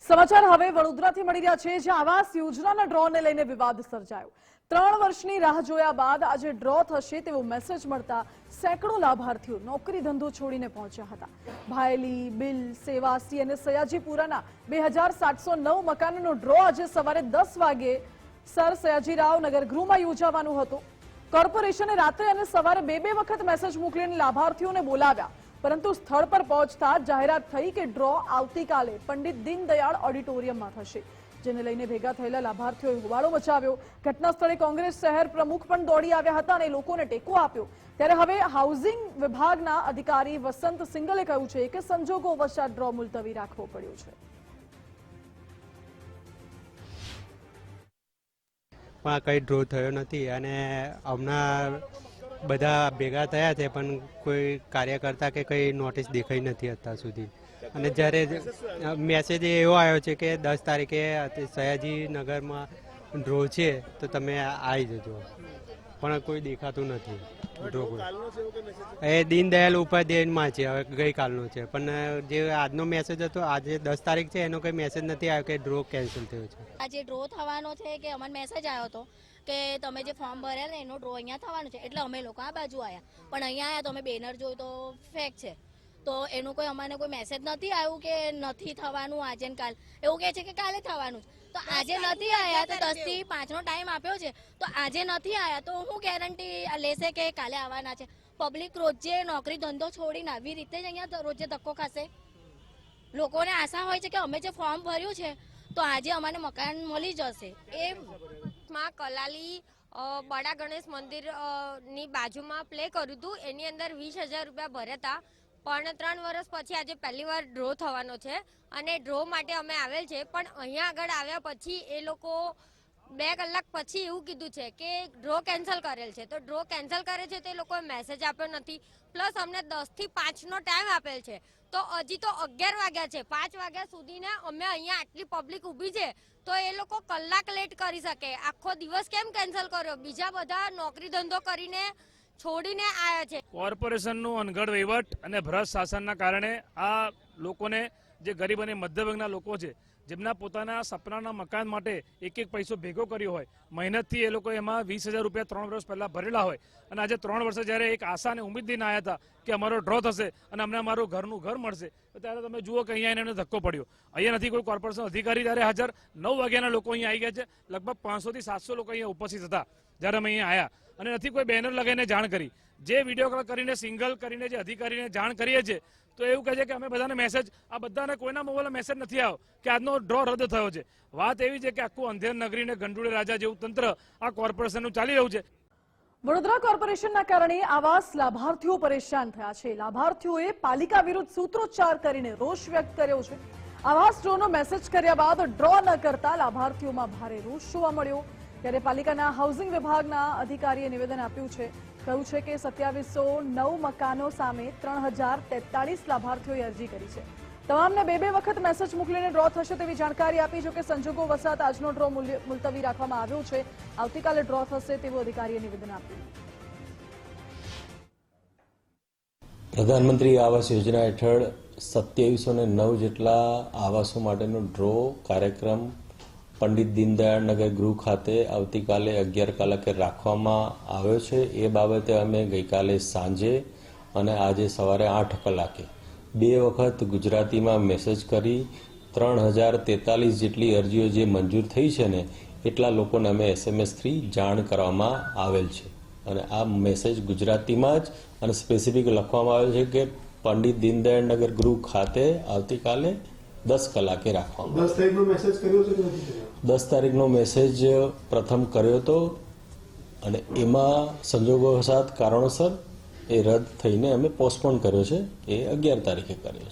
સમાચાર હવે વડોદરાથી મળી રહ્યા છે, જ્યાં આવાસ યોજનાના ડ્રોને લઈને વિવાદ સર્જાયો। 3 વર્ષની રાહ જોયા બાદ આજે ડ્રો થશે તેવો મેસેજ મળતા સેંકડો લાભાર્થીઓ નોકરી ધંધો છોડીને પહોંચ્યા હતા। ભાયલી, બિલ, સેવાસી અને સયાજીપુરાના 2709 મકાનનો ડ્રો આજે સવારે 10 વાગે સર સયાજીરાવ નગર ગૃહમાં યોજાવાનો હતો। કોર્પોરેશને રાત્રે અને સવારે બે વખત મેસેજ મોકલીને લાભાર્થીઓને બોલાવ્યા, પરંતુ સ્થળ પર પહોંચતા જાહેરાત થઈ કે ડ્રો આવતીકાલે પંડિત દીનદયાળ ઓડિટોરિયમમાં થશે, જેને લઈને ભેગા થયેલા લાભાર્થીઓએ હોબાળો મચાવ્યો। ઘટના સ્થળે કોંગ્રેસ શહેર પ્રમુખ પણ દોડી આવ્યા હતા અને લોકોને ટેકો આપ્યો। ત્યારે હવે હાઉસિંગ વિભાગના અધિકારી વસંત સિંગલે કહ્યું છે કે સંજોગોવશ ડ્રો મુલતવી રાખવો પડ્યો છે। પણ કઈ ડ્રો થયો નથી અને હમણાં બધા ભેગા થયા છે, પણ કોઈ કાર્યકર્તા કે કઈ નોટિસ દેખાઈ નથી અત્યાર સુધી। અને જ્યારે મેસેજ એવો આવ્યો છે કે 10 તારીખે સયાજી નગરમાં ડ્રો છે તો તમે આવી જજો, પણ કોઈ દેખાતું નથી ડ્રો। એ દીનદયાળ ઉપાધ્યાયમાં છે, હવે ગઈકાલનો છે, પણ જે આજનો મેસેજ હતો આજે 10 તારીખ છે એનો કોઈ મેસેજ નથી આવ્યો કે ડ્રો કેન્સલ થયો છે। આજે ડ્રો થવાનો છે કે અમને મેસેજ આવ્યો હતો કે તમે જે ફોર્મ ભરેલ ને એનો ડ્રો અહીંયા થવાનો છે, એટલે અમે લોકો આ બાજુ આવ્યા, પણ અહીંયા આવ્યા તો અમે બેનર જોયું તો ફેક છે, તો એનું કોઈ અમને કોઈ મેસેજ નથી આવ્યું કે નથી થવાનું આજે ને કાલ, એવું કહે છે કે કાલે થવાનું છે। તો આજે નથી આવ્યા તો 10 થી 5 નો ટાઈમ આપ્યો છે, તો આજે નથી આવ્યા તો હું ગેરંટી લેશે કે કાલે આવવાના છે? પબ્લિક રોજે નોકરી ધંધો છોડીને આવી રીતે જ અહીંયા રોજે ધક્કો ખાશે। લોકોને આશા હોય છે કે અમે જે ફોર્મ ભર્યું છે તો આજે અમારે મકાન મળી જશે। એ માં કલાલી બડા ગણેશ મંદિર ની બાજુમાં પ્લે કર્યું હતું, એની અંદર 20,000 રૂપિયા ભર્યા હતા, પણ 3 વર્ષ પછી આજે પહેલી વાર ડ્રો થવાનો છે અને ડ્રો માટે અમે આવેલ છે। પણ અહીંયા આગળ આવ્યા પછી એ લોકો 2 કલાક પછી એવું કીધું છે કે ડ્રો કેન્સલ કરેલ છે, તો ડ્રો કેન્સલ કરે છે તો એ લોકોએ મેસેજ આપ્યો નથી, પ્લસ અમને 10 થી 5 નો ટાઈમ આપેલ છે, તો હજી તો 11 વાગ્યા છે, 5 વાગ્યા સુધીને અમે અહીંયા આટલી પબ્લિક ઊભી છે, તો એ લોકો કલાક લેટ કરી શકે? આખો દિવસ કેમ કેન્સલ કર્યો? બીજા બધા નોકરી ધંધો કરીને છોડીને આવ્યા છે। કોર્પોરેશનનું અનગઢ વહીવટ અને ભ્રષ્ટ શાસનના કારણે આ લોકોને, જે ગરીબ અને મધ્ય વર્ગના લોકો છે, જેમના પોતાના સપનાના મકાન માટે એક પૈસો ભેગો કર્યો હોય, મહેનતથી એ લોકો એમાં 20,000 રૂપિયા 3 વર્ષ પહેલા ભરેલા હોય, અને આજે 3 વર્ષે જ્યારે એક આશા અને ઉમ્મીદ લઈને આવ્યા હતા કે અમારો ડ્રો થશે અને અમને અમારું ઘરનું ઘર મળશે, તો ત્યારે તમે જુઓ કે અહીંયા એને ધક્કો પડ્યો। અહીંયા નથી કોઈ કોર્પોરેશન અધિકારી ત્યારે હાજર, 9 વાગ્યાના લોકો અહીંયા આવી ગયા છે, લગભગ 500 થી 700 લોકો અહીંયા ઉપસ્થિત હતા જ્યારે અમે અહીંયા આવ્યા, અને નથી કોઈ બેનર લગાવીને જાણ કરી। જે વિડીયો કોલ કરીને સિંગલ કરીને જે અધિકારીને જાણ કરીએ છીએ તો એવું કહે છે કે અમે બધાને મેસેજ, આ બધાને કોઈના મોબાઈલમાં મેસેજ નથી આવ્યો કે આજનો ડ્રો રદ થયો છે। વાત એવી છે કે આખું અંધેર નગરીને ગંડુડે રાજા જેવું તંત્ર આ કોર્પોરેશનનું ચાલી રહ્યું છે। વડોદરા કોર્પોરેશનના કારણે આવાસ લાભાર્થીઓ પરેશાન થયા છે। લાભાર્થીઓએ પાલિકા વિરુદ્ધ સૂત્રોચ્ચાર કરીને રોષ વ્યક્ત કર્યો છે। આવાસ ડ્રોનો મેસેજ કર્યા બાદ ડ્રો ન કરતા લાભાર્થીઓમાં ભારે રોષ જોવા મળ્યો। ત્યારે પાલિકાના હાઉસિંગ વિભાગના અધિકારીએ નિવેદન આપ્યું છે, કહ્યું છે કે 2709 મકાનો સામે 3043 લાભાર્થીઓએ અરજી કરી છે। તમામને બે વખત મેસેજ મોકલીને ડ્રો થશે તેવી જાણકારી આપી છે કે સંજોગો વસાત આજનો ડ્રો મુલતવી રાખવામાં આવ્યો છે। આવતીકાલે ડ્રો થશે તેવું અધિકારીએ નિવેદન આપ્યું। પ્રધાનમંત્રી આવાસ યોજના હેઠળ 2709 જેટલા આવાસો માટેનો ડ્રો કાર્યક્રમ પંડિત દીનદયાળ નગર ગૃહ ખાતે આવતીકાલે 11 કલાકે રાખવામાં આવ્યો છે। એ બાબતે અમે ગઈકાલે સાંજે અને આજે સવારે 8 કલાકે 2 વખત ગુજરાતીમાં મેસેજ કરી 3043 જેટલી અરજીઓ જે મંજૂર થઈ છે ને એટલા લોકોને અમે SMS થી જાણ કરવામાં આવેલ છે, અને આ મેસેજ ગુજરાતીમાં જ અને સ્પેસિફિક લખવામાં આવ્યો છે કે પંડિત દીનદયાળ નગર ગૃહ ખાતે આવતીકાલે 10 કલાકે રાખવામાં। 10 તારીખનો મેસેજ કર્યો છે કે નથી કર્યો? 10 તારીખનો મેસેજ પ્રથમ કર્યો હતો અને એમાં સંજોગોવશાત કારણોસર એ રદ થઈને અમે પોસ્ટપોન કર્યો છે, એ 11 તારીખે કર્યો છે।